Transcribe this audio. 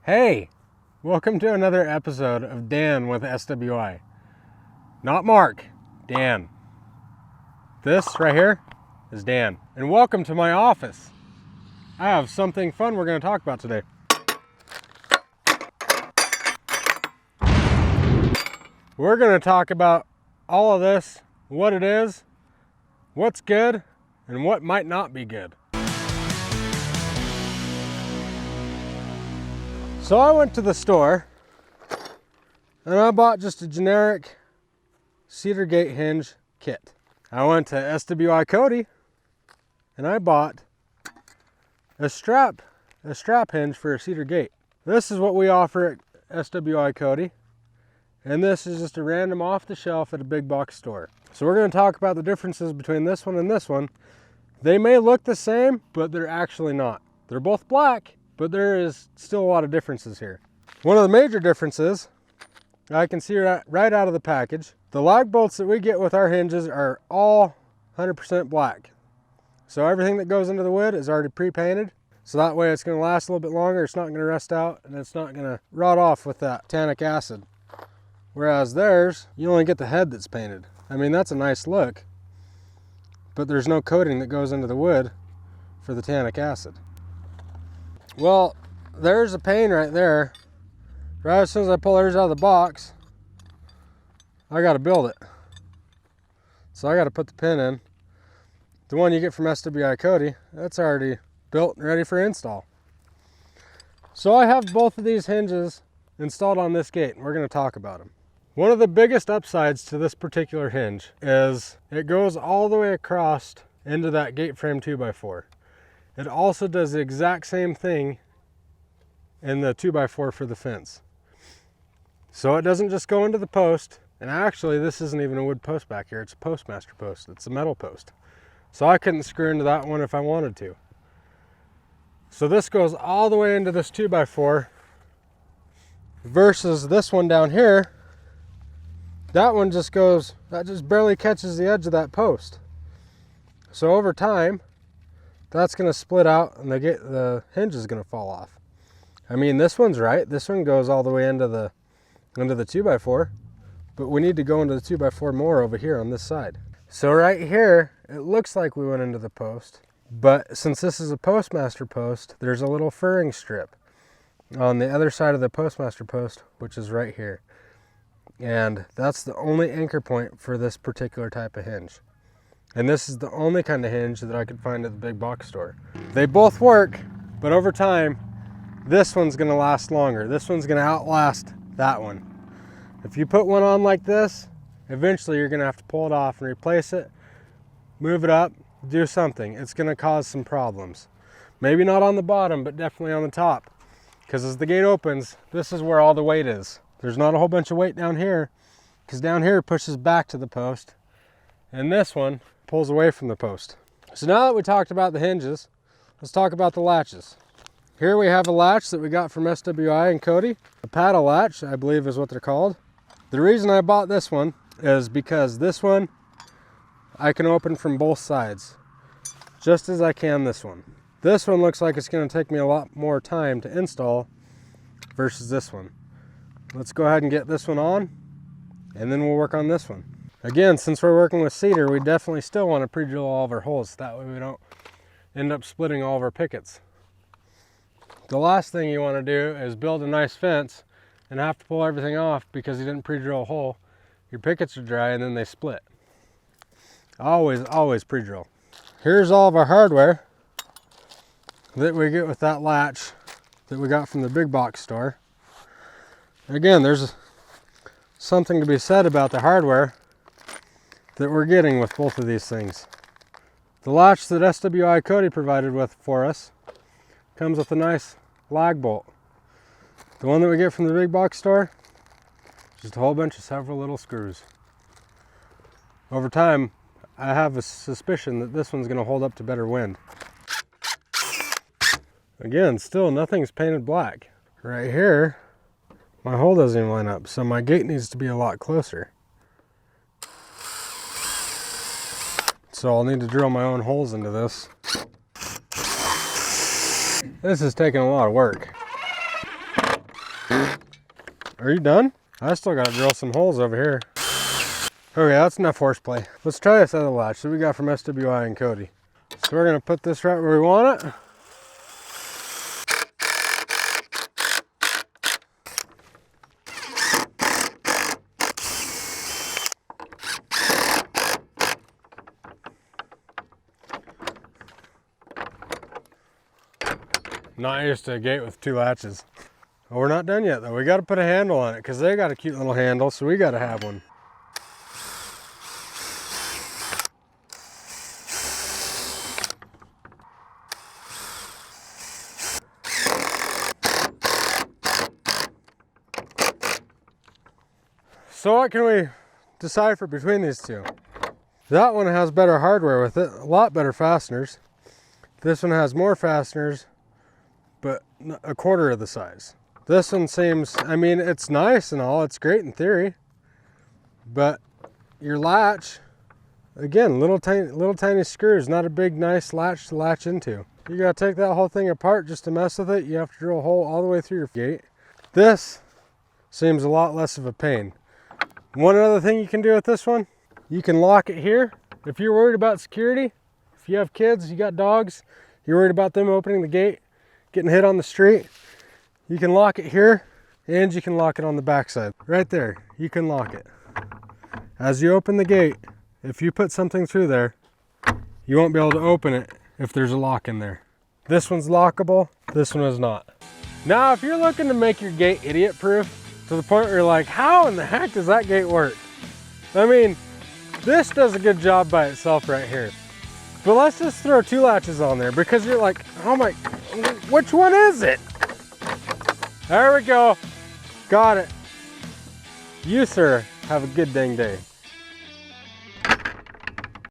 Hey, welcome to another episode of Dan with SWI. Not Mark, Dan. This right here is Dan. And welcome to my office. I have something fun we're going to talk about today. We're going to talk about all of this, what it is, what's good, and what might not be good. So I went to the store and I bought just a generic Cedar gate hinge kit. I went to SWI Cody and I bought a strap hinge for a Cedar gate. This is what we offer at SWI Cody, and this is just a random off the shelf at a big box store. So we're going to talk about the differences between this one and this one. They may look the same, but they're actually not. They're both black, but there is still a lot of differences here. One of the major differences I can see right out of the package, the lag bolts that we get with our hinges are all 100% black. So everything that goes into the wood is already pre-painted. So that way it's going to last a little bit longer, it's not going to rust out, and it's not going to rot off with that tannic acid. Whereas theirs, you only get the head that's painted. I mean, that's a nice look, but there's no coating that goes into the wood for the tannic acid. Well, there's a pane right there. Right as soon as I pull theirs out of the box, I got to build it. So I got to put the pin in. The one you get from SWI Cody, that's already built and ready for install. So I have both of these hinges installed on this gate, and we're going to talk about them. One of the biggest upsides to this particular hinge is it goes all the way across into that gate frame 2x4. It also does the exact same thing in the 2x4 for the fence. So it doesn't just go into the post, and actually this isn't even a wood post back here, it's a postmaster post, it's a metal post. So I couldn't screw into that one if I wanted to. So this goes all the way into this 2x4 versus this one down here. That one just goes, that just barely catches the edge of that post. So over time, that's going to split out and the hinge is going to fall off. I mean, this one's right. This one goes all the way into the 2x4, but we need to go into the 2x4 more over here on this side. So right here, it looks like we went into the post, but since this is a postmaster post, there's a little furring strip on the other side of the postmaster post, which is right here. And that's the only anchor point for this particular type of hinge. And this is the only kind of hinge that I could find at the big box store. They both work, but over time, this one's gonna last longer. This one's gonna outlast that one. If you put one on like this, eventually you're gonna have to pull it off and replace it, move it up, do something. It's gonna cause some problems. Maybe not on the bottom, but definitely on the top. Because as the gate opens, this is where all the weight is. There's not a whole bunch of weight down here, because down here it pushes back to the post, and this one pulls away from the post. So now that we talked about the hinges, let's talk about the latches. Here we have a latch that we got from SWI and Cody. A paddle latch, I believe is what they're called. The reason I bought this one is because this one I can open from both sides, just as I can this one. This one looks like it's going to take me a lot more time to install versus this one. Let's go ahead and get this one on, and then we'll work on this one. Again, since we're working with cedar, we definitely still want to pre-drill all of our holes. That way we don't end up splitting all of our pickets. The last thing you want to do is build a nice fence and have to pull everything off because you didn't pre-drill a hole. Your pickets are dry and then they split. Always pre-drill. Here's all of our hardware that we get with that latch that we got from the big box store. Again, there's something to be said about the hardware that we're getting with both of these things. The latch that SWI Cody provided with for us comes with a nice lag bolt. The one that we get from the big box store, just a whole bunch of several little screws. Over time, I have a suspicion that this one's going to hold up to better wind. Again, still nothing's painted black. Right here, my hole doesn't even line up, so my gate needs to be a lot closer. So I'll need to drill my own holes into this. This is taking a lot of work. Are you done? I still gotta drill some holes over here. Okay, that's enough horseplay. Let's try this other latch that we got from SWI and Cody. So we're gonna put this right where we want it. Not used to a gate with 2 latches. Well, we're not done yet though. We got to put a handle on it because they got a cute little handle, so we got to have one. So what can we decipher between these two? That one has better hardware with it, a lot better fasteners. This one has more fasteners, but a quarter of the size. This one seems, I mean, it's nice and all, it's great in theory, but your latch, again, little tiny screws, not a big nice latch to latch into. You gotta take that whole thing apart just to mess with it. You have to drill a hole all the way through your gate. This seems a lot less of a pain. One other thing you can do with this one, you can lock it here. If you're worried about security, if you have kids, you got dogs, you're worried about them opening the gate, getting hit on the street, you can lock it here and you can lock it on the back side. Right there, you can lock it. As you open the gate, if you put something through there, you won't be able to open it if there's a lock in there. This one's lockable, this one is not. Now, if you're looking to make your gate idiot-proof to the point where you're like, how in the heck does that gate work? I mean, this does a good job by itself right here. But let's just throw 2 latches on there because you're like, oh my, which one is it? There we go. Got it. You, sir, have a good dang day.